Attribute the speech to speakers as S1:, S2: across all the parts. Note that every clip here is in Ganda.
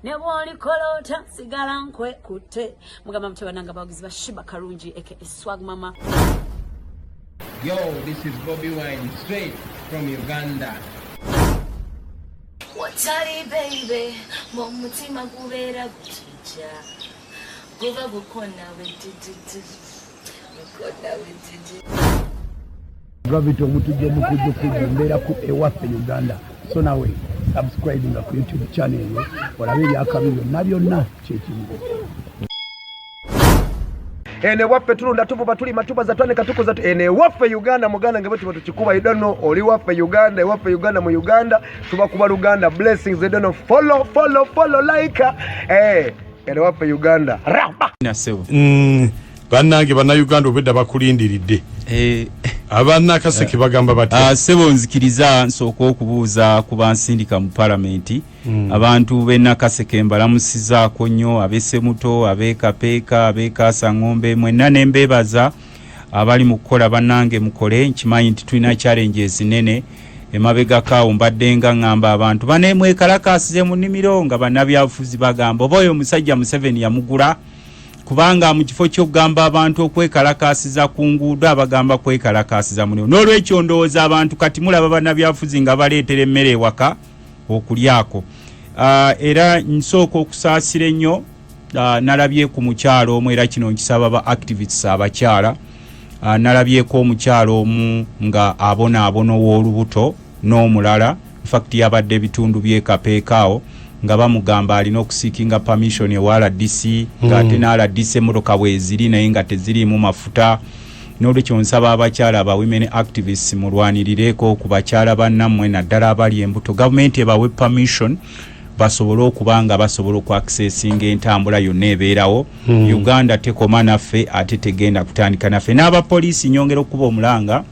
S1: Nebwoli kolota sigala nkwe kute mugamba mutabananga bagizi bashiba karungi aka Swag Mama.
S2: Yo, this is Bobby Wine straight from Uganda.
S3: Watari baby, mumutima kubera guchicha. Kuva gukona wetiti. Gukona wetiti.
S4: Gravity omutuje mukuje kujumbera ku ewaffe Uganda. So nawe subscribing ku YouTube channel yo olabe byakabiro nabyonna kyekimu.
S5: Ene waffe tulunda tuvuba tuli matuba za twane katuko za ene waffe Uganda muganda ngebe tuba tukikuba I don't know oli waffe Uganda waffe Uganda mu Uganda tuba kuba Uganda blessings I don't know follow like ene waffe Uganda raba
S6: nasewo
S7: bannange banna Uganda obedda bakulindiridde abanna kaseke bagamba bati
S6: sebo nzikiriza nsoko okubuuza ku bansindika mu parliament abantu benna kaseke mbalamusizaako nnyo abese muto abekapeeka abekasa ngombe mwenna nembebaza abali mu kukola bannange mukole nkimanyi nti tulina challenges nene emabega kawo mbadde nga ngamba abantu banemwekalakasize mu nnimiro nga bannabyabufuzi bagamba oboyo omusajja Museveni yamugula kubanga mu kifo ky'okugamba abantu okwekalakasiza ku nguudo abagamba kwekalakasiza muno n'olwekyo ndowooza abantu kati mulaba bannabyabufuzi nga baleetera emmere ewaka okulyako era nsooka okusaasira ennyo nalabye ku mukyalo omu era kino nkisaba ba activists abakyala nalabyeko omukyalo omu nga abonaabona ow'olubuto n'omulala infact yabadde ebitundu by'ekapeekaawo nga bamugamba alina okusiikinga permission ewa RDC ng'ate na RDC emmotoka bweziri naye nga teziriimu mafuta n'olwekyo nsaba abakyala aba women activists mulwanirireko ku bakyala bannammwe naddala abali embuto gavumenti ebawe permission basobole okubanga basobola okwaccessinga entambula yonna ebeerawo Uganda tekoma naffe ate tegenda kutandika naffe n'abapoliisi nyongera okuba omulanga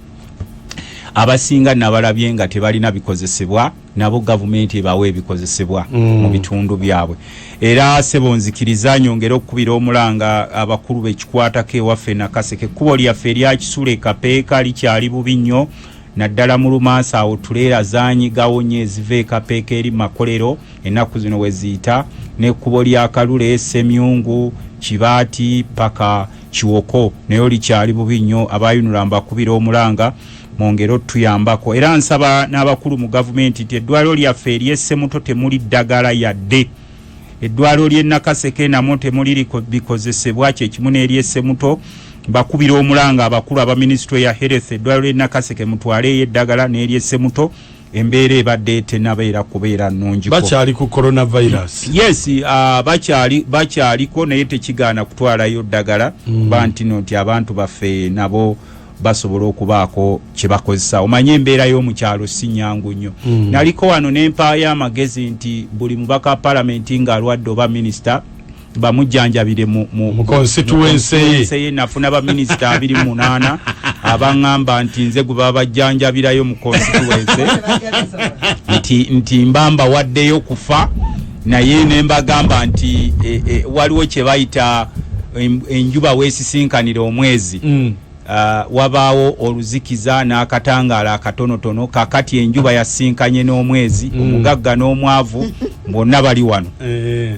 S6: abasinga nabalabye nga tebalina bikozesebwa nabo gavumenti ebawe ebikozesebwa mu bitundu byabwe era sebo nzikiriza nyongera okubira omulanga abakulu bekikwatako ewaffe nakaseke ekkubo lyaffe erya Kisule Kapeeka likyali bubi nnyo naddala mu Lumansi awo tuleera zaanyigawo nnyo eziva ekapeeka eri makolero ennaku zino we ziyita n'ekkubo lya Kalule Semyungu Kibaati paka Kiwoko nayo likyali bubi nnyo abayunula mbakubira omulanga mongero tuyambako era nsaba n'abakulu mu gavumenti nti eddwaliro lyaffe ery'esse muto temuli ddagala yadde eddwaliro ly'e Nakaseke namwo temuli bikozesebwa kyekimu n'ery'esse muto bakubira omulanga abakulu aba Ministry ya Health eddwaliro ly'e Nakaseke mutwale eddagala n'ery'esse muto embeera ebadde tenabeera kubeera nnungi
S7: bakyali ku coronavirus
S6: yes bakyaliko naye tekigaana kutwalayo ddagala banti nti abantu baffe nabo basobola okubaako kyebakozesa omanye embeera y'omukyalo si nnyangu nnyo naliko wano n'empaayo amagezi nti buli mubaka palamenti ng'alwadde oba minisita bamujjanjabire mu
S7: constituency
S6: ye nafuna ba minisita 28 abangamba nti nze gwe babajjanjabirayo mu constituency nti mbamba waddeyo kufa naye ne mbagamba nti waliwo kye bayita enjuba weesisinkanira omwezi wabaawo oluzikiza n'akatangaala akatonotono kakati enjuba yasinkanye n'omwezi omugagga n'omwavu bonna bali wano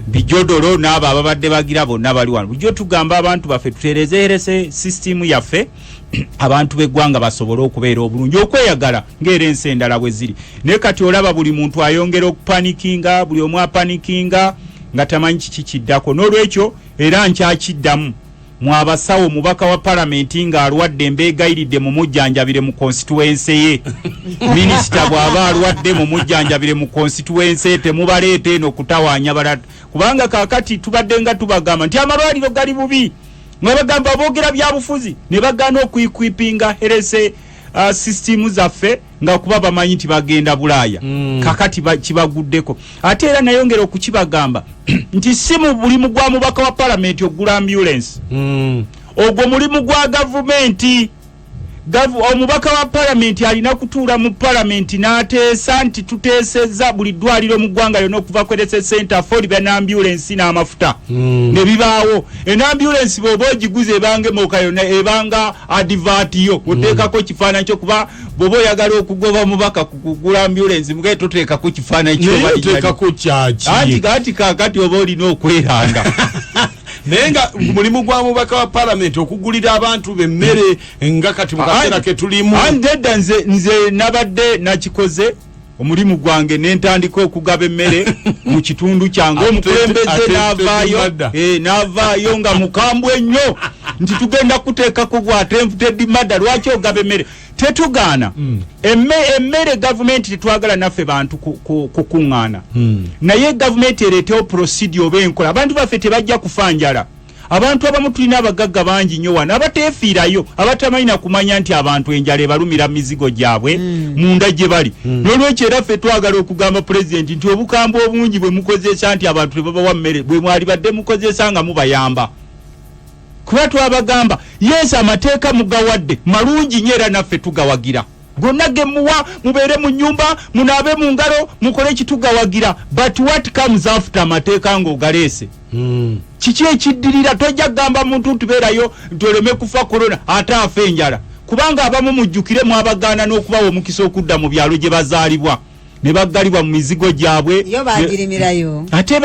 S6: bijodolo n'abo ababadde bagira bonna bali wano bujjo tugamba abantu baffe tuterezeerese system yaffe abantu b'eggwanga basobole okubeera obulungi okweyagala ng'era ensi endala bwe ziri naye kati olaba buli muntu ayongera okupanikinga buli omu apanikinga nga tamanyi kiki kiddako n'olwekyo era nkyakiddamu mwabasawo mubaka wa palamenti nga alwadde embeegayiridde mu mujjanjabire mu constituency ye minisita bw'aba alwadde mu mujjanjabire mu constituency temubaleete eno kutawaanya balala kubanga kaakati tubadde nga tubagamba nti amalwaliro gali bubi nga bagamba boogera byabufuzi ne bagaana okwikwipinga herese system zaffe nga kuba bamanyi nti bagenda Bulaaya kakati kibaguddeko ate era nayongera okukibagamba nti si mu bulimu gwa mubaka wa palamenti ogula ambulance ogwo mulimu gwa gavumenti omubaka wa parliament alina kutuula mu parliament n'ateesa nti tuteesezza buli ddwaliro mu ggwanga lyonna okuva ku RSS center for the ambulance n'amafuta ne bibaawo ambulance bw'oba ogiguze ebanga emoka yonna ebanga advert yo oteekako kifaananyi kyo kuba bw'oba oyagala okugoba omubaka kugula ambulance mugaye toteekako kifaananyi
S7: kyoteekako kyaki
S6: anti kaakati oba olina okweranga
S7: naye nga mulimu gwa mubaka wa parliament okugulira abantu bemmere nga kati mu kaseera ke tulimu
S6: nedda nze nabadde nakikoze omulimu gwange n'entandika okugaba emmere mu kitundu kyange omukulembeze n'avaayo nga mukambwe nnyo nti tugenda kuteekako gwa attempted murder lwaki ogaba emmere tetugaana emmere gavumenti tetwagala naffe bantu kukuŋŋaana naye gavumenti ereetewo procedure oba enkola abantu baffe tebajja kufa njala abantu abamu tulina abagagga bangi nnyo wano abateefiirayo abatamanyi kumanya nti abantu enjala ebalumira mizigo gyabwe munda gye bali n'olwekyo era ffe twagala okugamba pulezidenti nti obukambwe obungi bwe mukozesa nti abantu tebabawa mmere bwe mwali badde mukozesa nga mubayamba kuba twabagamba yesu amateeka mugawadde malungi nnyo era naffe tugawagira gonna ge muwa mubeere mu nnyumba munaabe mu ngalo mukole kitugawagira but what comes after amateeka ng'ogaleese kiki ekiddirira tojja kugamba muntu ntubeerayo nti oleme kufa korona ate afa enjala kubanga abamu mujjukire mwabagaana n'okubawa omukisa okudda mu byalo gye bazaalibwa ne baggalibwa mu mizigo gyabwe
S8: yo bagirimirayo
S6: ate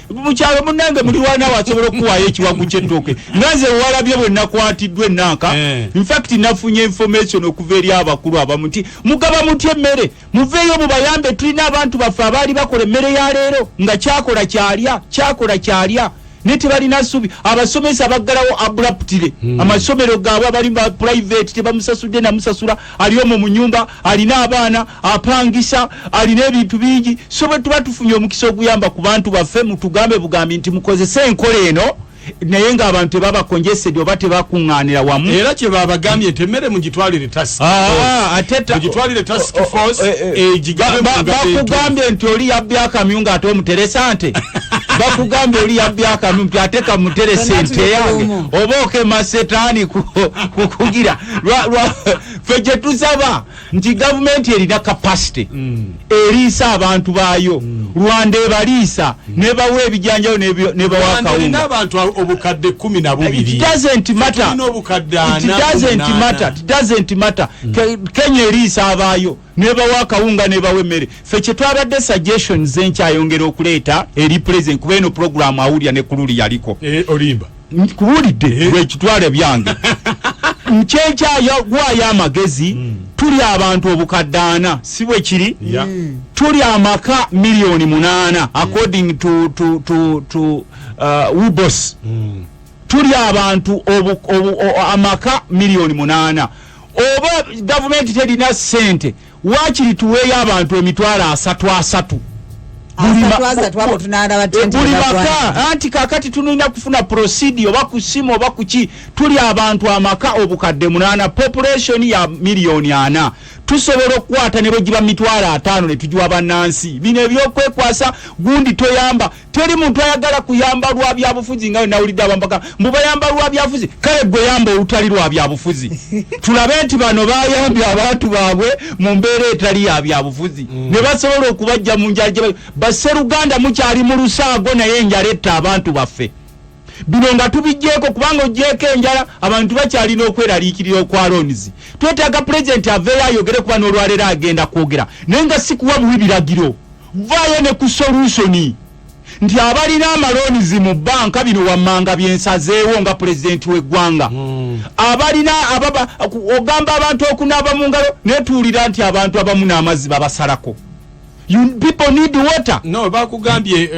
S6: mukyalo munnange muli wana wasobola okuwaayo ekiwagu ky'ettooke nanze walabye bwe nakwatiddwa ennaaka in fact nafunye information okuva eri abakulu abamu nti mugaba mutya emmere muveeyo mubayambe tulina abantu baffe abaali bakola emmere ya leero nga kyakola kyalya ne tebalina ssuubi abasomesa baggalawo abruptly amasomero gaabwe abali ba private tebamusasudde namusasula ali omwo mu nyumba alina abaana apangisa alina ebintu bingi so bwe tuba tufunye omukisa oguyamba ku bantu baffe mutugambe bugambi nti mukozese enkola eno naye ng'abantu tebabakonjesedde oba tebakuŋŋaanira wamu
S7: era kye babagambye nti emmere mugitwalire task force
S6: bakugambye nti oli yabbya akamyu ng'ate omuteresa nte bakugambye oli yabbya akamyu nti ate kamuteresa ente yange oba okema setaani kukugira ffe gye tusaba nti gavumenti erina capacity eriisa abantu baayo Rwanda ebaliisa nebawa ebijanjawo nebawa akawunga
S7: obukadde 12
S6: it doesn't matter Kenya eriisa abaayo nebawa akawunga nebawa emmere ffe kye twabadde suggestions enkyayongera okuleeta eri president kuba eno program awulya ne kululi yaliko
S7: olimba
S6: kuwulidde lwekitwale byange nkyekyayo amagezi tuli abantu obukadde 4 si bwe kiri tuli amaka milioni 8 according to Wibos tuli abantu amaka milioni 8 oba gavumenti terina ssente waakiri tuweeyo abantu emitwalo 3 buli maka anti kakati tunulina kufuna procedure oba ku simu oba kuki tuli abantu amaka obukadde 8 population ya milioni 4 tusobola okukwata ne bogiba mitwalo 5 ne tugiwa bannansi bino ebyokwekwasa gundi toyamba teri muntu ayagala kuyamba lwa byabufuzi nga nawulidde abambaka mbubayamba lwa byabufuzi kale gwe yamba olutali lwa byabufuzi tulabe nti bano bayambye abantu baabwe mu mbeera etali ya byabufuzi ne basobola okubajja mu njala Basseruganda mukyali mu lusaago naye enjala etta abantu baffe bino nga tubijjeeko kubanga ogyeko enjala abantu bakyalina okweraliikirira okwa loans twetaaga pulezidenti aveeyo ayogere kuba n'olwaleero agenda kwogera naye nga si kuwa buwi biragiro vaayo ne ku solutioni nti abalina amalonizi mu banka bino wammanga byensazeewo nga pulezidenti w'eggwanga abalina ogamba abantu okunaaba mu ngalo netuwulira nti abantu abamu n'amazzi babasalako people need water.
S7: No, bakugambye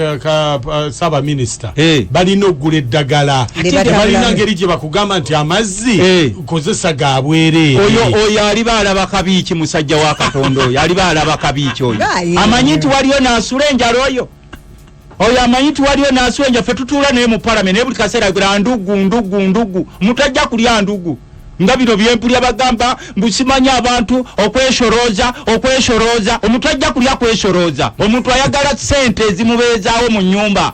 S7: Saba Minister. Balina okugula eddagala. Balina ngeri gye bakugamba nti amazzi kozesa gaabwere.
S6: Oyo aliba alaba kabiiki musajja wa Katonda oyo. Aliba alaba kabiiki oyo. Amanyi nti waliyo n'asula enjala oyo. Oyo amanyi nti waliyo n'asula enjala ffe tutuula naye mu parliament naye buli kaseera agula ndugu. Mutajja kulya ndugu. nga bino byempulya bagamba mbusimanya abantu okweshoroza omuntu ajja kulya kweshoroza omuntu ayagala sente ezimubeezaawo mu nnyumba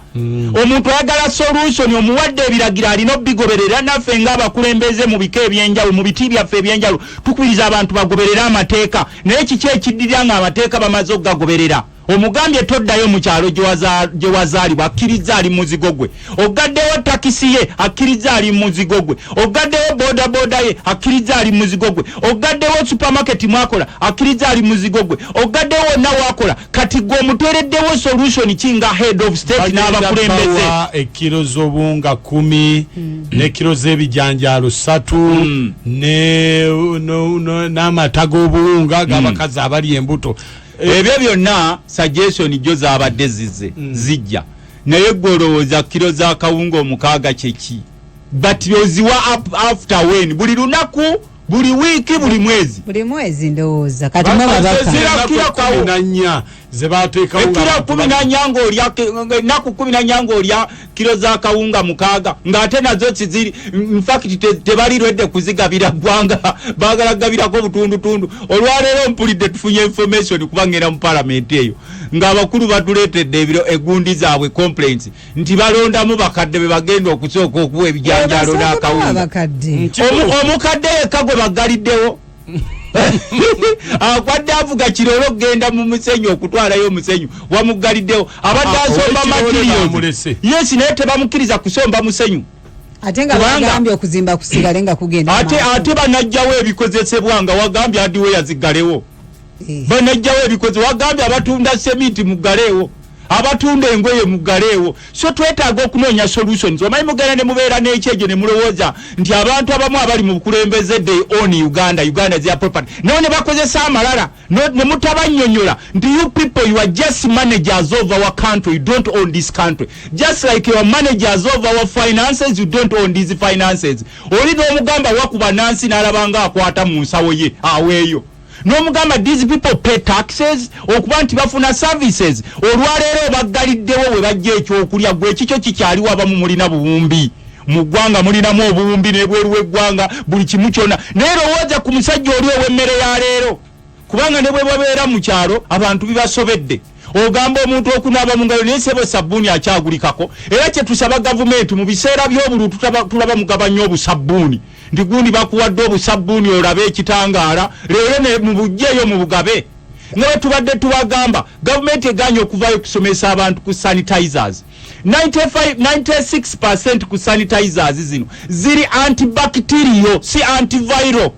S6: omuntu ayagala solution omuwadde ebiragiro alina obigoberera naffe ng'abakulembeze mu bika ebyenjawulo mu biti byaffe ebyenjawulo tukubiriza abantu bagoberere amateeka naye kiki ekiddirira nga amateeka bamaze okugagoberera omugambye toddayo mu kyalo gye wazaalibwa akkiriza ali muzigo gwe ogaddewo takisi ye akkiriza ali muzigo gwe ogaddewo bodaboda ye akkiriza ali muzigo gwe ogaddewo supermarket mwakola akkiriza ali muzigo gwe ogaddewo wonna wakola kati gwe omuteereddewo solution kinga head of state n'abakulembeze
S7: ekiro z'obuwunga 10 n'ekiro z'ebijanjaalo 3 n'amata g'obuwunga g'abakazi abali embuto
S6: ebyo byonna suggestion jo zaabadde zijja naye gwolowooza kiro za kawunga omukaaga kyeki but oziwa after when buli lunaku buli wiiki buli mwezi
S8: ndowooza kati mwababaka
S7: zebateekawo
S6: kilo 14 naku 14 ng'olya kilo za kawunga mukaaga ng'ate nazo kiziri in fact tebalirwedde kuzigabira ggwanga baagala gabirako butundutundu olwaleero mpulidde tufunye information kubangera mu parliament eyo ng'abakulu batuleetedde ebiro egundi zaabwe complaints nti balondamu bakadde be bagenda okusooka okuwa ebijanjaalo n'akawunga omukadde yekka gwe bagaliddewo akwadde avuga kirolo genda mu musenyu okutwalayo omusenyu wamugaliddewo abadde asomba materials yes naye tebamukiriza kusomba musenyu
S8: ate nga bagambye okuzimba kusigale nga kugenda
S6: ate banajjawo ebikozesebwa nga wagambye adiwe yazigalewo banajjawo ebikozesebwa wagambye abatunda semiti mugalewo abatunda engoye mugaleewo so twetaaga okunoonya solutions omanyi mugenda ne mubeera n'ekyejo ne mulowooza nti abantu abamu abali mu bukulembeze they own Uganda is their property naye ne bakozesa amalala ne mutabannyonnyola nti you people you are just managers of our country you don't own this country just like you are managers of our finances you don't own these finances oli n'omugamba wakuba nansi n'alabanga akwata mu nsawo ye aweeyo n'omugamba these people pay taxes okuba nti bafuna services olwaleero baggaliddewo we bajja ekyokulya gwe ekikyo kikyaliwo abamu mulina buwumbi mu ggwanga mulinamu obuwumbi n'ebweru w'eggwanga buli kimu kyonna naye lowooza ku musajja oli ow'emmere ya leero kubanga ne bwe babeera mu kyalo abantu bibasobedde ogamba omuntu okunaaba mu ngalo naye sebo sabbuuni akyagulikako era kye tusaba gavumenti mu biseera by'obulu tulaba mugabanya obusabbuuni ndi gundi bakuwadde obusabbuuni olabe ekitangaala leero ne mu bujjeeyo mu bugabe nga bwe tubadde tubagamba gavumenti eganye okuvayo kusomesa abantu ku sanitizers 96% ku sanitizers zino ziri antibacterial si antiviral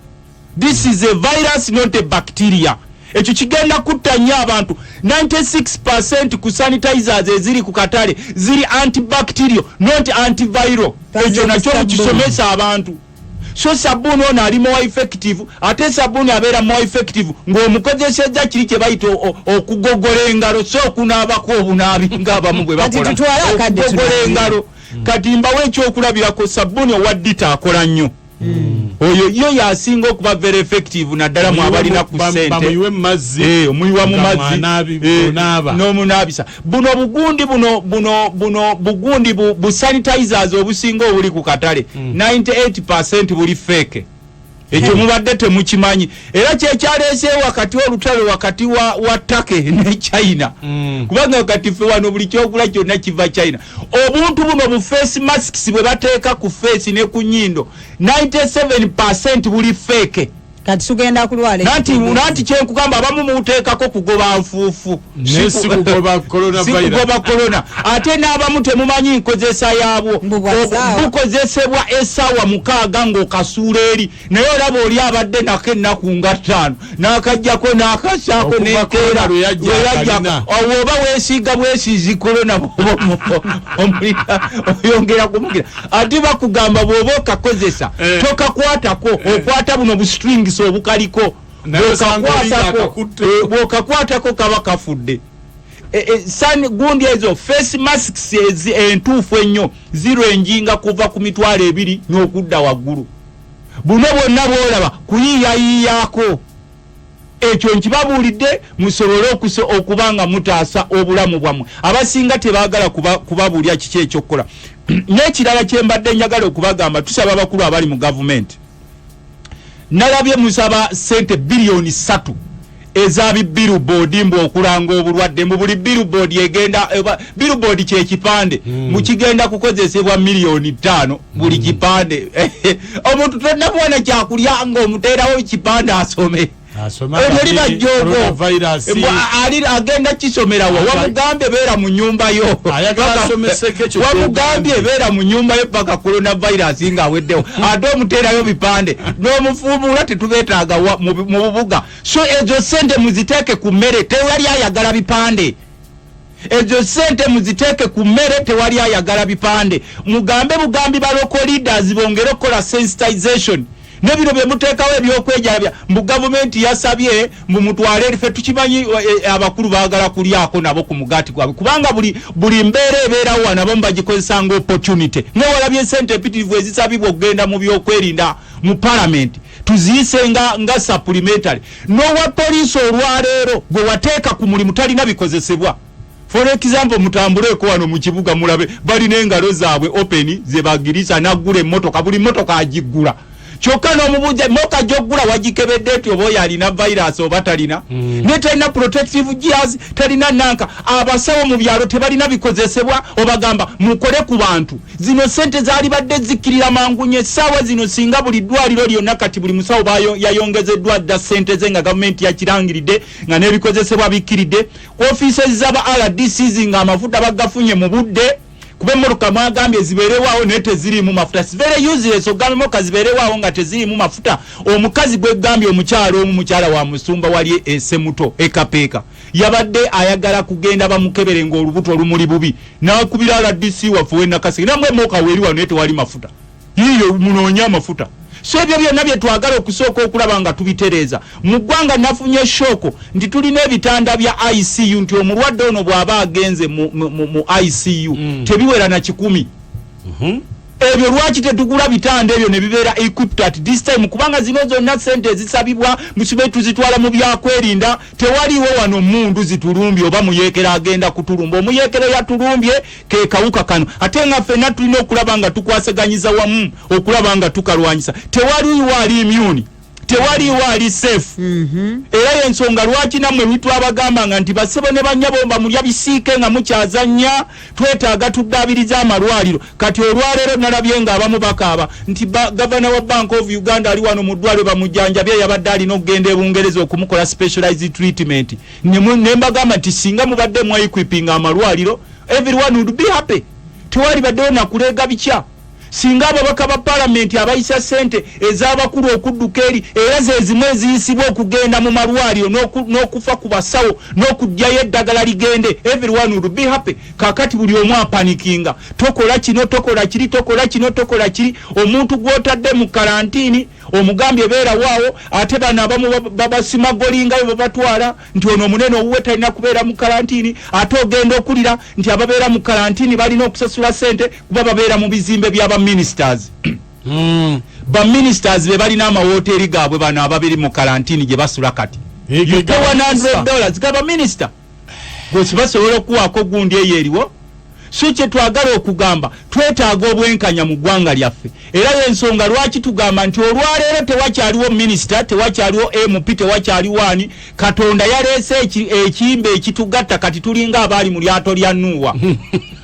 S6: this is a virus not a bacteria ekyo kigenda kutta nnyo abantu 96% ku sanitizers eziri ku katale ziri antibacterial not antiviral ekyo nakyo mukisomesa abantu so sabuni ono ali more effective ate sabuni abeera more effective ng'omukozesezza kiri kye bayita okugogola engalo so okunaabako obunaabi ng'abamu bwe bakola okugogola engalo kati mbawo ekyokulabirako sabuni owa dita akola nnyo oyo yo yasinga okuba very effective naddala mu abalina ku ssente omuyiwa mu mazzi n'omunaabisa buno bugundi bu sanitizers obusinga obuli ku katale 98% buli feke ekyo mubadde temukimanyi era kyekyaleeseewo wakati olutalo wakati wa Turkey ne China kubanga wakati ffe wano buli kyogula kyonna kiva China obuntu buno bu face masks bwe bateeka ku face ne ku nnyindo 97% buli feke
S8: kati sugenda kulwala
S6: nanti kyenkugamba abamu muteekako kugoba nfuufu
S7: si kugoba
S6: corona ate n'abamu temumanyi nkozesa yaabwo bukozesebwa essaawa 6 ng'okasuula eri naye olaba oli abadde nako ennaku nga 5 n'akajjako n'akasaako n'enkeera weyajjako oba weesiiga bwesiizi corona oyongera kumugira ate bakugamba bw'oba okakozesa tokakwatako okwata buno bustrings obukaliko bwokakwatako kaba kafudde gundi ezo face masks entuufu ennyo zirwenjinga kuva ku mitwalo 2 n'okudda waggulu buno bwonna bwolaba kuyiyayiyaako ekyo nkibabuulidde musobole okubanga mutaasa obulamu bwammwe abasinga tebaagala kubabuulya kiki ekyokukola n'ekirala kyembadde njagala okubagamba tusaba abakulu abali mu gavumenti nalabye musaba sente bilioni 3 ezabi billboard mbo okulanga obulwadde mu buli billboard egenda billboard kye kipande mu kigenda kukozesebwa milioni 5 buli kipande omuntu tonnabona kyakulya ngo omuteerawo kipande asome Eliba jogo ali agenda kisomera wamugambe beera mu nyumba yo wamugambe beera mu nyumba yo paka coronavirus nga aweddewo ate omuteerayo bipande n'omufuumula tetubetaaga mu bubuga so ezo sente muziteeke ku mmere tewali ayagala bipande ezo sente muziteeke ku mmere tewali ayagala bipande mugambe bugambi ba local leaders bongere okukola sensitization nebiro bye muteekawo ebyokwejalabya mu gavumenti yasabye mu mutwale erife tukimanyi abakulu baagala kulyako nabo ku mugati gwabwe kubanga buli mbeera ebeerawo wanabo mbagikozesanga opportunity newalabye sente empitirivu ezisabibwa okugenda mu byokwerinda mu parliament tuziyise nga supplementary nowa poliisi olwaleero gwe wateeka ku mulimu talina bikozesebwa. For example mutambuleko wano mu kibuga mulabe balina engalo zaabwe open ze bagirisa naggula emmotoka buli mmotoka agiggula kyokka n'omubuuza moka gy'oggula wagikebedde eti oba oyo alina virus oba talina ne talina protective gears talina nanka abasawo mu byalo tebalina bikozesebwa obagamba mukole ku bantu zino sente zaali badde zikkirira mangunye essaawa zino singa buli ddwaliro lyonna kati buli musawo yayongezeddwa dda sente ze nga gavumenti yakirangiridde nga n'ebikozesebwa bikkiridde ofiisi z'aba RDCs nga amafuta bagafunye mu budde kube mmotoka mwagambye ziberewaho naye teziriimu mafuta very useless ogambe moka ziberewaho nga teziriimu mafuta omukazi gwegambye omukyala wa musumba wali esemuto ekapeeka yabadde ayagala kugenda bamukebere ng'olubuto olumuli bubi n'akubira RDC wafuwe Nakaseke namwe moka weri wano naye tewali mafuta yiyo munoonya amafuta so ebyo byonna bye twagala okusooka okulaba nga tubitereeza mu ggwanga nafunye shoko nti tulina ebitanda bya ICU nti omulwadde ono bw'aba agenze mu ICU tebiwera na 10 ebyo lwaki tetugula bitanda ebyo ne bibeera equipped at this time kubanga zino zonna sente ezisabibwa musibe tuzitwala mu byakwerinda tewaliwo wano mundu zitulumbye oba muyeekera agenda kutulumba omuyeekero yatulumbye ke kawuka kano ate nga ffenna tulina okulaba nga tukwaseganyiza wamu okulaba nga tukalwanyisa tewaliwo ali immune tewaliwo ali safe era y'ensonga lwaki nammwe mitwabagamba nga nti basebo ne bannyabo bamulya bisiike nga mukyazannya twetaaga tuddaabiriza amalwaliro kati olwaleero nalabye nga abamu bakaaba nti gavana wa Bank of Uganda ali wano mu ddwaliro bamujjanjabye yabadde alina okugenda e Bungereza okumukola specialized treatment ne mbagamba nti singa mubadde mu equipping amalwaliro everyone would be happy tewali baddewo nakuleega bikya singa ababaka ba parliament abayisa sente ez'abakulu okudduka eri era ze zimu eziyisibwa okugenda mu malwaliro n'okufa ku basawo n'okugyayo eddagala ligende everyone would be happy kakati buli omu apanikinga tokola kino tokola kiri tokola kino tokola kiri omuntu gw'otadde mu karantini omugambye beera waawo ate bano abamu babasimagolingayo babatwala nti ono omunene owuwe talina kubeera mu karantini ate ogenda okulira nti ababeera mu karantini balina okusasula sente kuba babeera mu bizimbe by'aba ministers ba ministers be balina amawoteeri gaabwe bano ababiri mu karantini gye basula kati $100 gaba minister gwe basobola okuwaako gundi eyo eriwo so kye twagala okugamba twetaaga obwenkanya mu ggwanga lyaffe era y'ensonga lwaki tugamba nti olwaleero tewakyaliwo minisita tewakyaliwo MP tewakyaliwo ani Katonda yaleese ekiyimba ekitugatta kati tulinga abaali mu lyato lya Nuuwa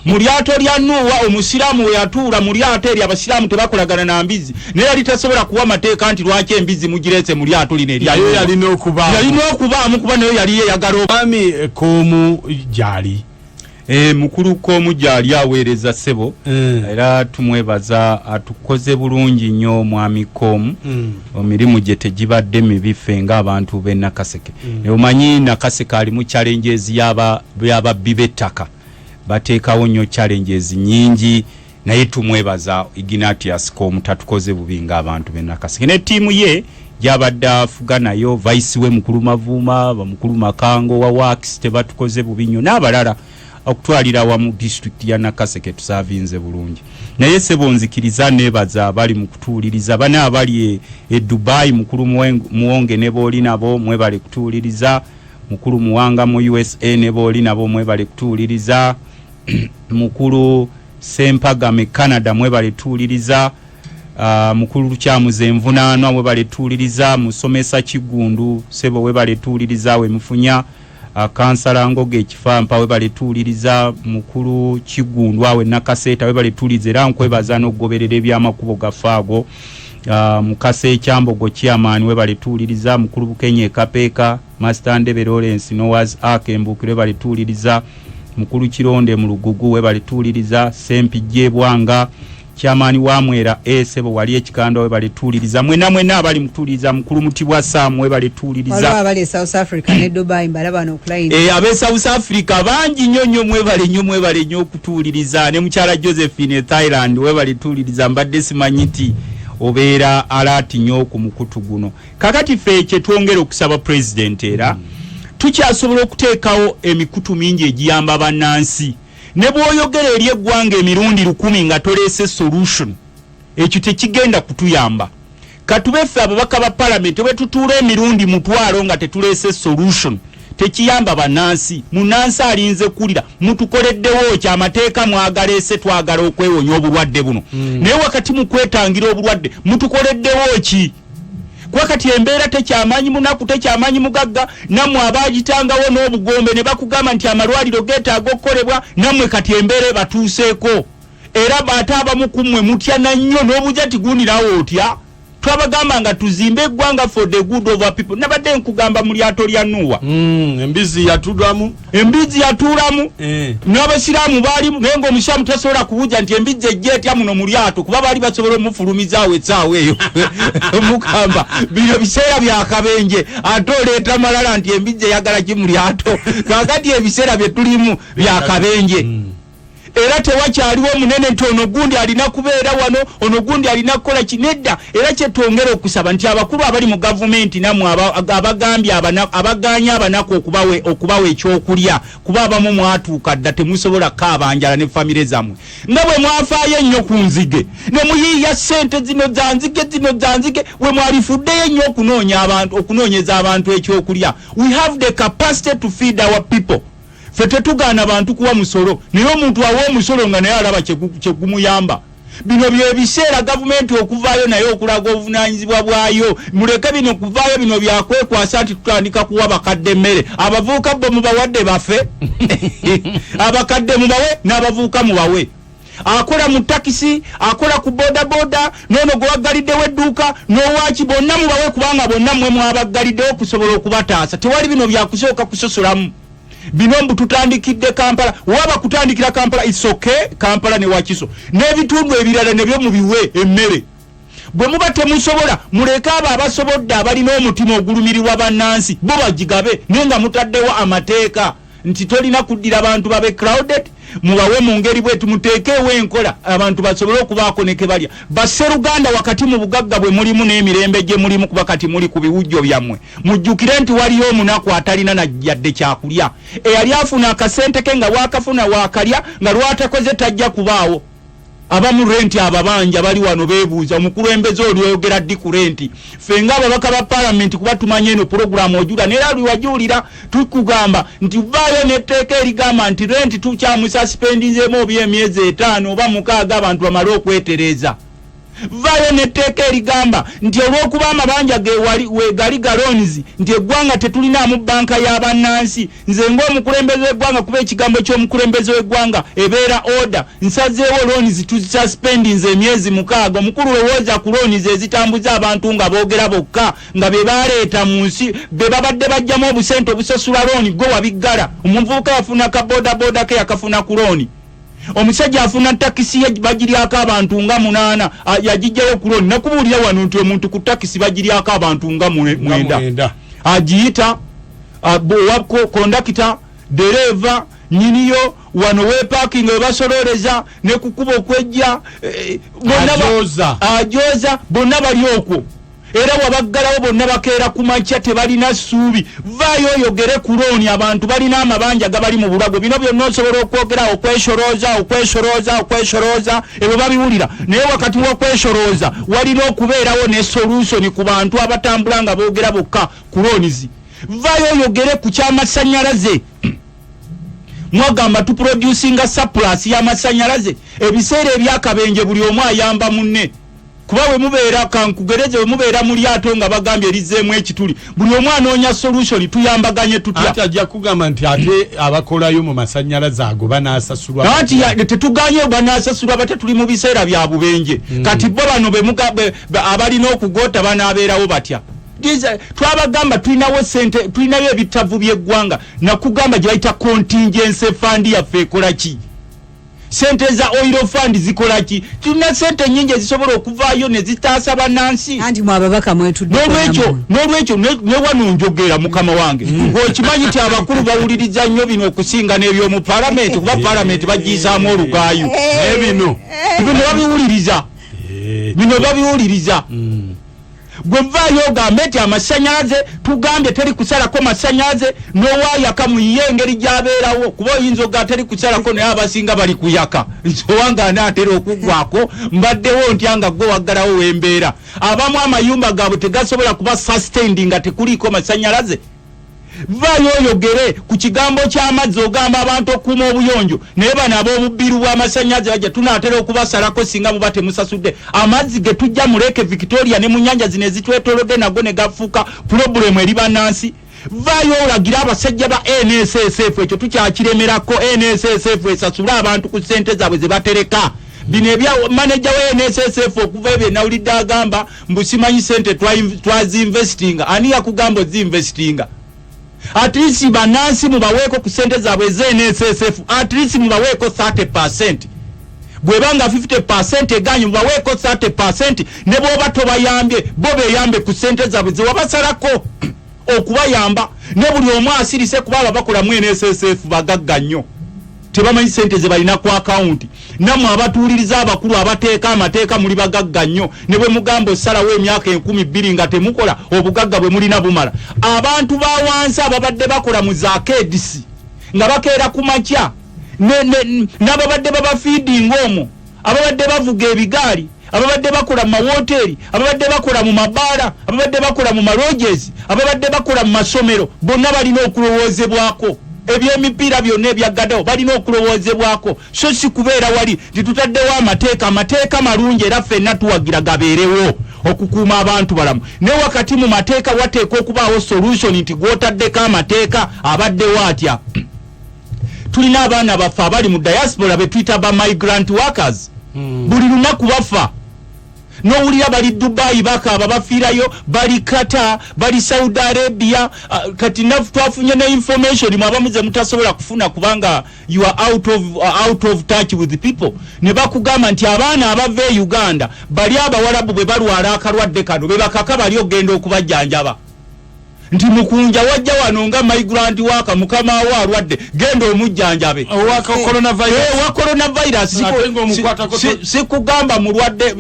S6: mu lyato lya Nuuwa omusiraamu we yatuula mu lyato eri abasiraamu tebakolagana na mbizi naye yali tasobola kuwa mateeka nti lwaki embizi mugireese mu lyato lino eryayo yalina okubaamu kuba nayo yali yeyagala
S7: omwami Koomu gyali
S6: mukulu Koomu gyali aweereza ssebo era tumwebaza atukoze bulungi nnyo omwami Koomu emirimu gye tegibadde mibi ffe ng'abantu b'e Nakaseke omanyi Nakaseke ali mu challenges y'ababbi b'ettaka bateekawo nnyo challenges nnyingi naye tumwebaza Ignatius Koomu tatukoze bubi ng'abantu b'e Nakaseke ne ttiimu ye gyabadde afuga nayo vice we mukulu Mavuuma bamukulu Makango wa Works tebatukoze bubi nnyo n'abalala okutwalira wa mu district ya Nakaseke tusavinze bulungi naye sebo nzikiriza nebaza abali mu kutuuliriza bana abali e Dubai mukulu muwonge ne boli nabo mwebale kutuuliriza mukulu muwanga mu USA ne boli nabo mwebale kutuuliriza mukulu Sempagame Canada mwebale tuuliriza mukulu kyamuze envunaanwa we baletuuliriza musomesa Kigundu sebo we baletuuliriza we mufunya kansala Ngoge Ekifampa we baletuuliriza mukulu Kigundu awe Nakaseeta we baletuuliza era nkwebaza n'okugoberera ebyamakubo gafaago Mukase Ekyambogo Chairman we baletuuliriza mukulu Bukenye Kapeeka Master Ndebe Lawrence Noah's Ark Embukire we baletuuliriza mukulu Kironde mu Lugugu we baletuuliriza Sempijje Bwanga Chairman wa Mwera Sebo wali ekikando we baletuuliriza mwena abali mutuuliriza mukulu Mutibwa Sam we baletuuliriza
S8: waliwo abali South Africa ne Dubai mbalaba n'okulayini
S6: abe South Africa bangi nnyo mwebale nnyo okutuuliriza ne mukyala Josephine Thailand we baletuuliriza mbadde simanyiti obeera alati nnyo ku mukutu guno kakati ffe kye twongera okusaba president era tukyasobola okuteekawo emikutu mingi egiyamba bannansi ne bw'oyogera eri eggwanga emirundi 1000 nga toleese solution ekyo tekigenda kutuyamba katube ffe ababaka ba parliament bwe tutuula emirundi mutwalo nga tetuleese solution tekiyamba bannansi munnansi alinze kulira mutukoleddewo kyamateeka mwagaleese twagala okwewonya obulwadde buno naye wakati mu kwetangira obulwadde mutukoleddewo ki kwakati embeera tekyamanyi munaku tekyamanyi mugagga namwe abagitangawo n'obugombe ne bakugamba nti amalwaliro geetaaga okukolebwa namwe kati embeera batuuseeko era baate abamu kummwe mutya nannyo n'obujati gunirawo otya twabagamba nga tuzimbe eggwanga for the good of our people nabadde nkugamba mu lyato lya Nuwa
S7: embizi yatulamu n'abasiraamu baalimu naye ng'omusiraamu tasobola kubuuja nti embizi ejja etya muno mu lyato kuba baali basobola omufulumizaawo essaawa eyo mukamba bino biseera byakabenje ate oleeta malala nti embizi eyagala ki mu lyato kakati ebiseera bye tulimu byakabenje era tewakyaliwo munene nti ono gundi alina kubeera wano ono gundi alina kukola kinedda era kyetwongera okusaba nti abakulu abali mu gavumenti namwe abagambye abaganya abanaku okubawa ekyokulya kuba abamu mwatuuka dda temusobola kaabanjala ne famire zammwe nga bwe mwafaayo ennyo ku nzige ne muyiiya ssente zino za nzige we mwalifuddeyo ennyo okunoonyeza abantu ekyokulya. We have the capacity to feed our people. Fete tugaana abantu kuwa musolo naye omuntu awo omusolo nga naye alaba kyegumuyamba. Bino byebiseera gavumenti okuvaayo naye okulaga obuvunaanyizibwa bwayo muleke bino okuvaayo bino byakwekwasa nti tutandika kuwa bakadde emmere abavubuka bo mubawadde bafe abakadde mubawe n'abavubuka mubawe akola mu takisi akola ku boda nono gwagaliddewo edduuka n'owaki bonna mubawe kubanga bonna mmwe mwabaggaliddewo okusobola okubataasa tewali bino byakusooka kusosolamu. Bino mbu tutandikidde Kampala waba kutandikira Kampala it's okay Kampala ne Wakiso n'ebitundu ebirala nebyo mubiwe emmere bwe muba temusobola muleke abo abasobodde abalina omutima ogulumirirwa bannansi bo bagigabe naye nga mutaddewo amateeka nti tolina kuddira abantu babe crowded mubawe mu ngeri bwetu muteekeewo enkola abantu basobole okubaako ne kebalya basseruganda wakati mu bugagga bwe mulimu n'emirembe gye mulimu kuba kati muli ku biwujjo byammwe mujjukire nti waliyo omunaku atalina na yadde kyakulya eyali afuna akasente ke nga waakafuna waakalya nga lwatakoze tajja kubaawo. Abamu renti ababanja bali wano beebuuza omukulembeze oli oyogera ddi ku renti ffe nga ababaka ba parliament kuba tumanye eno puroguramu ojula naye ali wajuulira tukugamba nti vaayo netteeka erigamba nti renti tukyamusaspendinzeemu oba emyezi 5 oba 6 abantu bamale okwetereeza. Vaayo netteeka erigamba nti olw'okuba amabanja wegali galonizi nti eggwanga tetulinaamu banka y'abannansi nze ng'omukulembeze w'eggwanga kuba ekigambo ky'omukulembeze w'eggwanga ebeera order nsazeewo lonizi tususpendinze emyezi 6 omukulu lowooza ku lonizi ezitambuza abantu nga boogera bokka nga be baleeta mu nsi be babadde bajjamu obusente obusasula looni gwe wabiggala omuvubuka yafuna ka boda ke yakafuna ku looni. Omusajja afuna takisi bagiryako abantu nga 8 yagijjayo ku looni nakubuulira wano nti omuntu ku takisi bagiryako abantu nga 9 agiyita wako kondakita dereva nyiniyo wano weeparking webasololeza ne kukuba okwejja ajoza bonna bali okwo era wabaggalawo bonna bakeera ku makya tebalina ssuubi. Vaayo oyogere ku looni abantu balina amabanja gabali mu bulago bino byonna osobola okwogera okwesholooza ebyo babiwulira naye wakati w'okwesholooza walina okubeerawo ne solution ku bantu abatambula nga boogera bokka ku loonizi. Vaayo oyogere ku ky'amasannyalaze mwagamba tuproducinga surplus y'amasannyalaze ebiseera ebyakabenje buli omu ayamba munne kuba we mubeera kankugereze we mubeera mu lyato nga bagambye lizeemu ekituli buli omu anoonya solution tuyambaganye tutya
S9: ate ajja kugamba nti ate abakolayo mu masannyalaze ago banaasasulwa
S7: ati tetuganye banaasasulwa bate tuli mu biseera bya bubenje kati bo bano abalina okugota banaabeerawo batya twabagamba tulinawo sente tulinayo ebitavu by'eggwanga nakugamba gye bayita contingency fund yaffe ekola ki sente za oil fund zikola ki tulina sente nyingi ezisobola okuvaayo ne zitaasa bannansi
S8: anti mwababaka mwetudde
S7: n'olwekyo ne wano njogera mukama wange ng'okimanyi ti abakulu bawuliriza nnyo bino okusinga n'eby'omu paalamenti kuba paalamenti bagiyisaamu olugaayo
S9: ebino
S7: babiwuliriza gwe vaayo ogambe nti amasannyalaze tugambye teri kusalako masannyalaze n'owaayaka muyiye engeri gy'abeerawo kuba oyinza oga teri kusalako naye abasinga bali kuyaka nsowanga anaatera okuggwako mbaddewo ntya nga gwe waggalawo wembeera abamu amayumba gaabwe tegasobola kuba sustained nga tekuliiko masannyalaze vaayo oyogere ku kigambo ky'amazzi ogamba abantu okuuma obuyonjo naye bano ab'obubbiru bw'amasannyalaze bajja tunaatera okubasalako singa muba temusasudde amazzi ge tujja mu Lake Victoria ne mu nnyanja zino ezitwetoolodde nago ne gafuuka pulobulemu eri bannansi vaayo olagira abasajja ba NSSF ekyo tukyakiremerako NSSF esasule abantu ku ssente zaabwe ze batereka bino ebya manager wa NSSF okuva ebyo nawulidde agamba mbusimanyi ssente twazinvestinga ani yakugamba ozinvestinga at least banansi mubaweeko ku sente zaabwe ZNSSF at least mubaweeko 30% bwebanga 50% eganyu mubaweeko 30% ne bwoba tobayambye bo beyambe ku sente zaabwe zewabasalako okubayamba ne buli omu asirise kuba ababakola NSSF bagagga nnyo tebamanyi sente ze balina ku akawunti nammwe abatuuliriza abakulu abateeka amateeka muli bagagga nnyo ne bwe mugamba osalawo emyaka 12 nga temukola obugagga bwe mulina bumala abantu ba wansi ababadde bakola mu za KDC nga bakeera ku makya n'ababadde babafiidinga omwo ababadde bavuga ebigaali ababadde bakola mu mawoteeri ababadde bakola mu mabaala ababadde bakola mu malojezi ababadde bakola mu masomero bonna balina okulowoozebwako ebyemipiira byonna ebyagaddewo balina okulowoozebwako so si kubeera wali titutaddewo amateeka malungi era ffenna tuwagira gabeerewo okukuuma abantu balamu ne wakati mu mateeka wateeka okubaawo solution nti gw'otaddeko amateeka abaddewo atya tulina abaana baffe abali mu diaspora be tuyita ba migrant workers buli lunaku bafa n'owulira bali Dubai bakaaba bafiirayo bali Qatar bali Saudi Arabia kati nafu twafunye ne information mwabamuze mutasobola kufuna kubanga you are out of touch with the people ne bakugamba nti abaana abava e Uganda bali abawalabu bwe balwala akalwadde kano be bakaka bali ogenda okubajjanjaba nti mukunja wajja wano nga migrant waka mukama wa alwadde genda omujjanjabe
S9: waka
S7: coronavirus sikugamba mulwadde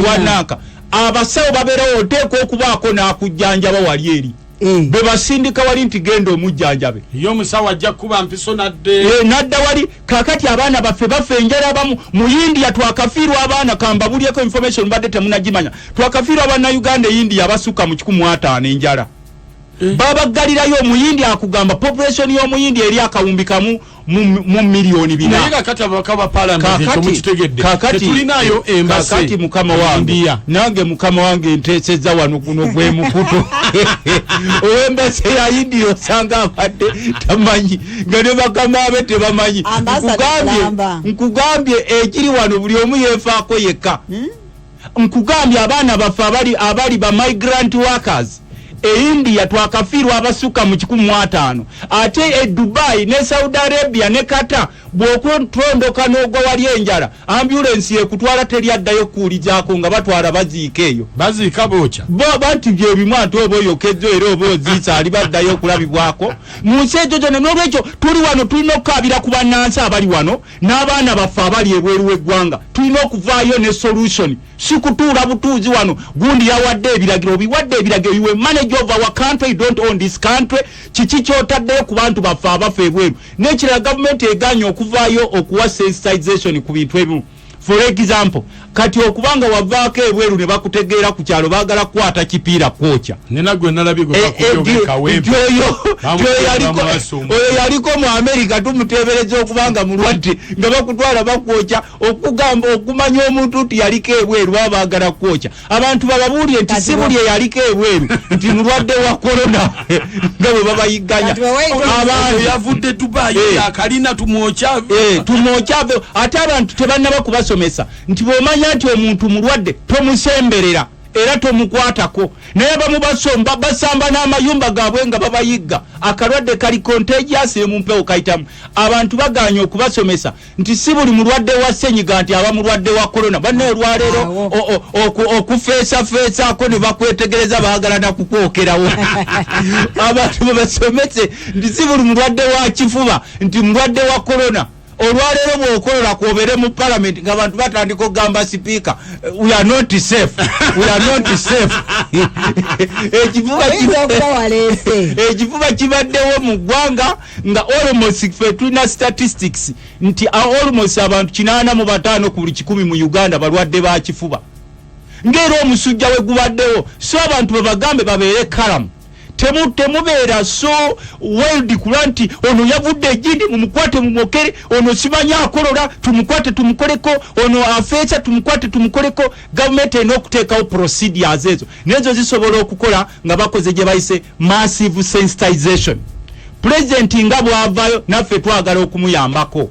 S7: wanaka abasawo babeerawo oteeka okubaako n'akujjanjaba wali eri bwe basindika wali nti genda omujjanjabe
S9: yo omusawo ajja kuba mpiso nadde
S7: nadda wali kakati abaana baffe baffe enjala abamu mu India twakafiirwa abaana kamba bulyeko information mbadde temunagimanya twakafiirwa abannayuganda e India abasukka mu 15 enjala babaggalirayo mu India akugamba population y'omu India eri akawumbi kamu mu miliyoni 4
S9: naye kakati ababaka ba parliament mukitegedde tetulinayo embasi
S7: kakati mukama wange nange mukama wange nteesezza wano kuno gwe mukuto owembasi ya India osanga abadde tamanyi nga ne bakama abe tebamanyi nkugambye ekiri wano buli omu yeefaako yekka nkugambye abaana baffe abali ba migrant workers India twakafiirwa abasukka mu 15 ate e Dubai ne Saudi Arabia ne Qatar bw'okutondoka n'ogwa wali enjala ambulance ekutwala teryaddayo kuulizaako nga batwala baziika eyo
S9: baziika bookya
S7: banti gyebimu ate oba oyokezzo era oba oziisa ali baddayo okulabibwako mu nsi ekyo kyonna n'olwekyo tuli wano tulina okukaabira ku bannansi abali wano n'abaana baffe abali ebweru w'eggwanga tulina okuvaayo ne solution si kutuula butuuzi wano gundi yawadde ebiragiro obiwadde ebiragiro you will manage over our country, you don't own this country kiki kyotaddeyo ku bantu baffe abafe ebweru n'ekirala gavumenti eganya okuvaayo okuwa sensitization ku bintu ebimu for example kati okubanga wavaako ebweru ne bakutegeera ku kyalo baagala kukwata kipiira kwocha
S9: nena gwe nalabye gwe bakujogeka wempe
S7: oyo yaliko mu Amerika tumuteebereza okubanga mulwadde nga bakutwala bakwocha okugamba okumanya omuntu nti yaliko ebweru baagala kwocha abantu bababuulire nti si buli yaliko ebweru nti mulwadde wa corona nga bwe babayiganya abantu
S9: yavudde Dubai akalina tumwocha
S7: ate abantu tebannaba kubasomesa nti bw'omanya nti omuntu mulwadde tomusemberera era tomukwatako naye bamubasomba basamba n'amayumba gaabwe nga babayigga akalwadde kali contagious mu mpewo kayitamu abantu baganya okubasomesa nti si buli mulwadde wa senyiga nti aba mulwadde wa corona banne olwaleero okufeesaako ne bakwetegereza baagala na kukwokerawo abantu basomese nti si buli mulwadde wa kifuba nti mulwadde wa corona olwaleero bw'okolera kwobere mu parliament ng'abantu batandika okugamba sipiika we are not safe ekifuba kibaddewo mu ggwanga nga almost fe tulina statistics nti almost abantu 85 ku buli 100 mu Uganda balwadde ba kifuba ng'era omusujja we gubaddewo so abantu babagambe babeere kalamu temubeera so wild kulanti ono yavudde ejindi mumukwate mumokere ono simanya akolola tumukoleko ono afeesa tumukoleko government enokuteekawo procedures ezo nezo zisobola okukola nga bakoze gye bayise massive sensitization. President nga bwavayo naffe twagala okumuyambako